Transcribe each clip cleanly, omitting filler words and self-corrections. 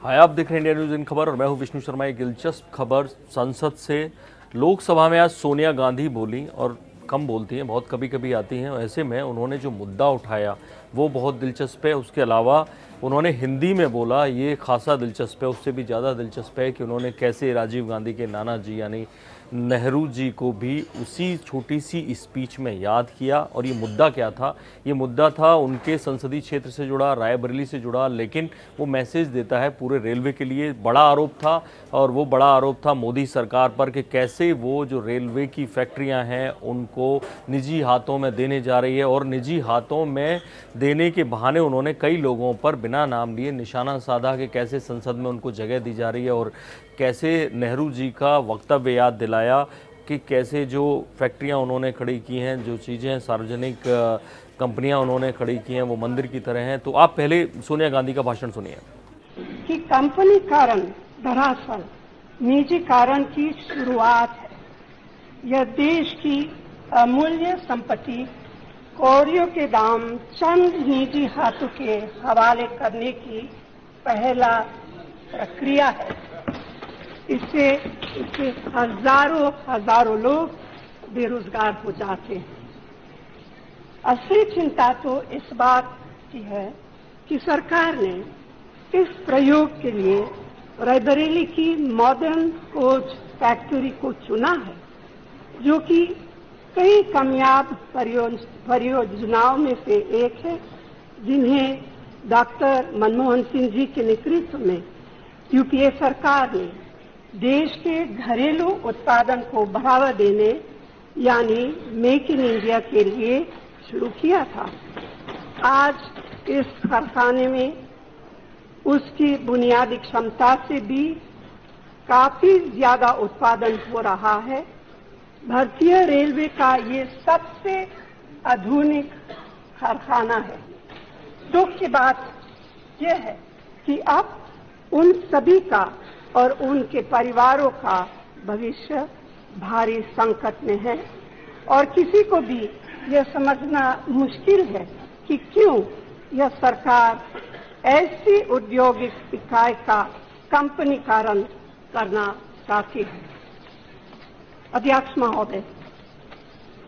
हाय, आप देख रहे हैं इंडिया न्यूज इन खबर और मैं हूं विष्णु शर्मा। एक दिलचस्प खबर संसद से। लोकसभा में आज सोनिया गांधी बोली और कम बोलती हैं, बहुत कभी कभी आती हैं। ऐसे में उन्होंने जो मुद्दा उठाया वो बहुत दिलचस्प है। उसके अलावा उन्होंने हिंदी में बोला, ये खासा दिलचस्प है। उससे भी ज़्यादा दिलचस्प है कि उन्होंने कैसे राजीव गांधी के नाना जी यानी नेहरू जी को भी उसी छोटी सी स्पीच में याद किया। और ये मुद्दा क्या था? ये मुद्दा था उनके संसदीय क्षेत्र से जुड़ा, रायबरेली से जुड़ा, लेकिन वो मैसेज देता है पूरे रेलवे के लिए। बड़ा आरोप था और वो बड़ा आरोप था मोदी सरकार पर कि कैसे वो जो रेलवे की फैक्ट्रियां हैं उनको निजी हाथों में देने जा रही है। और निजी हाथों में देने के बहाने उन्होंने कई लोगों पर बिना नाम लिए निशाना साधा कि कैसे संसद में उनको जगह दी जा रही है और कैसे नेहरू जी का वक्तव्य याद दिलाया कि कैसे जो फैक्ट्रियां उन्होंने खड़ी की हैं, जो चीज़ें सार्वजनिक कंपनियां उन्होंने खड़ी की हैं वो मंदिर की तरह हैं। तो आप पहले सोनिया गांधी का भाषण सुनिए। कि कंपनी कारण दरअसल निजी कारण की शुरुआत है। यह देश की अमूल्य संपत्ति कौड़ियों के दाम चंद निजी हाथों के हवाले करने की पहला प्रक्रिया है। इससे हजारों लोग बेरोजगार हो जाते हैं। असली चिंता तो इस बात की है कि सरकार ने इस प्रयोग के लिए रायबरेली की मॉडर्न कोच फैक्ट्री को चुना है, जो कि कई कामयाब परियोजनाओं में से एक है, जिन्हें डॉक्टर मनमोहन सिंह जी के नेतृत्व में यूपीए सरकार ने देश के घरेलू उत्पादन को बढ़ावा देने यानी मेक इन इंडिया के लिए शुरू किया था। आज इस कारखाने में उसकी बुनियादी क्षमता से भी काफी ज्यादा उत्पादन हो रहा है। भारतीय रेलवे का ये सबसे आधुनिक कारखाना है। दुख की बात यह है कि अब उन सभी का और उनके परिवारों का भविष्य भारी संकट में है और किसी को भी यह समझना मुश्किल है कि क्यों यह सरकार ऐसी औद्योगिक इकाई का कंपनीकरण करना चाहती है। अध्यक्ष महोदय,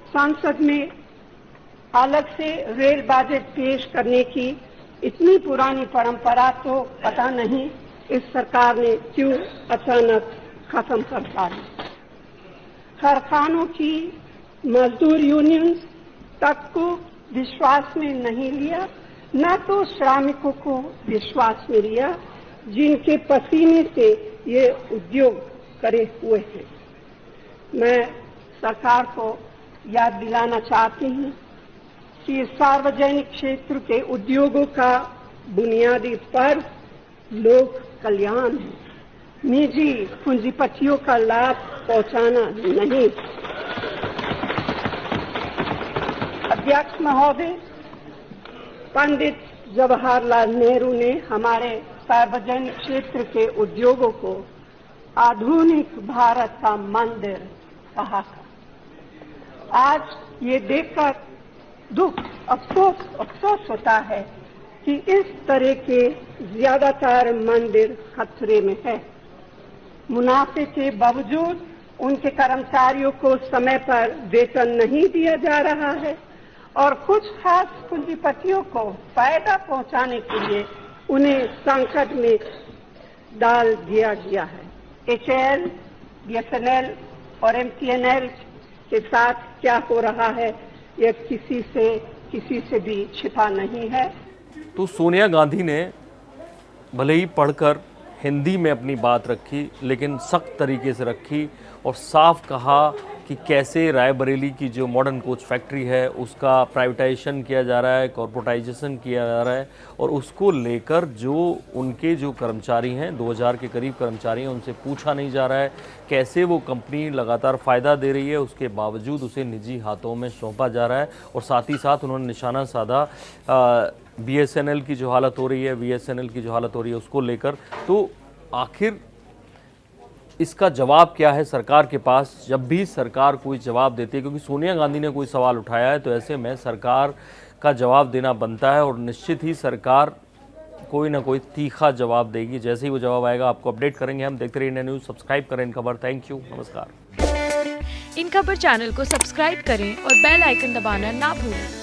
संसद में अलग से रेल बजट पेश करने की इतनी पुरानी परंपरा तो पता नहीं इस सरकार ने क्यों अचानक खत्म कर डाली। कारखानों की मजदूर यूनियन तक को विश्वास में नहीं लिया, न तो श्रमिकों को विश्वास में लिया जिनके पसीने से ये उद्योग करे हुए हैं। मैं सरकार को याद दिलाना चाहती हूँ कि सार्वजनिक क्षेत्र के उद्योगों का बुनियादी पर्व लोक कल्याण है, निजी पूंजीपतियों का लाभ पहुंचाना नहीं। अध्यक्ष महोदय, पंडित जवाहरलाल नेहरू ने हमारे सार्वजनिक क्षेत्र के उद्योगों को आधुनिक भारत का मंदिर कहा था। आज ये देखकर दुख अफसोस होता है कि इस तरह के ज्यादातर मंदिर खतरे में है। मुनाफे के बावजूद उनके कर्मचारियों को समय पर वेतन नहीं दिया जा रहा है और कुछ खास पूंजीपतियों को फायदा पहुंचाने के लिए उन्हें संकट में डाल दिया गया है। HAL, BSNL और MTNL के साथ क्या हो रहा है यह किसी से भी छिपा नहीं है। तो सोनिया गांधी ने भले ही पढ़कर हिंदी में अपनी बात रखी, लेकिन सख्त तरीके से रखी और साफ कहा कि कैसे रायबरेली की जो मॉडर्न कोच फैक्ट्री है उसका प्राइवेटाइजेशन किया जा रहा है, कॉर्पोरेटाइजेशन किया जा रहा है और उसको लेकर जो उनके जो कर्मचारी हैं, 2000 के करीब कर्मचारी हैं, उनसे पूछा नहीं जा रहा है कैसे वो कंपनी लगातार फ़ायदा दे रही है, उसके बावजूद उसे निजी हाथों में सौंपा जा रहा है। और साथ ही साथ उन्होंने निशाना साधा BSNL की जो हालत हो रही है, VSNL की जो हालत हो रही है उसको लेकर। तो आखिर इसका जवाब क्या है सरकार के पास? जब भी सरकार कोई जवाब देती है, क्योंकि सोनिया गांधी ने कोई सवाल उठाया है, तो ऐसे में सरकार का जवाब देना बनता है और निश्चित ही सरकार कोई ना कोई तीखा जवाब देगी। जैसे ही वो जवाब आएगा आपको अपडेट करेंगे हम। देखते रहिए इंडिया न्यूज़, सब्सक्राइब करें इन खबर। थैंक यू, नमस्कार। इन खबर चैनल को सब्सक्राइब करें और बेल आइकन दबाना ना भूलें।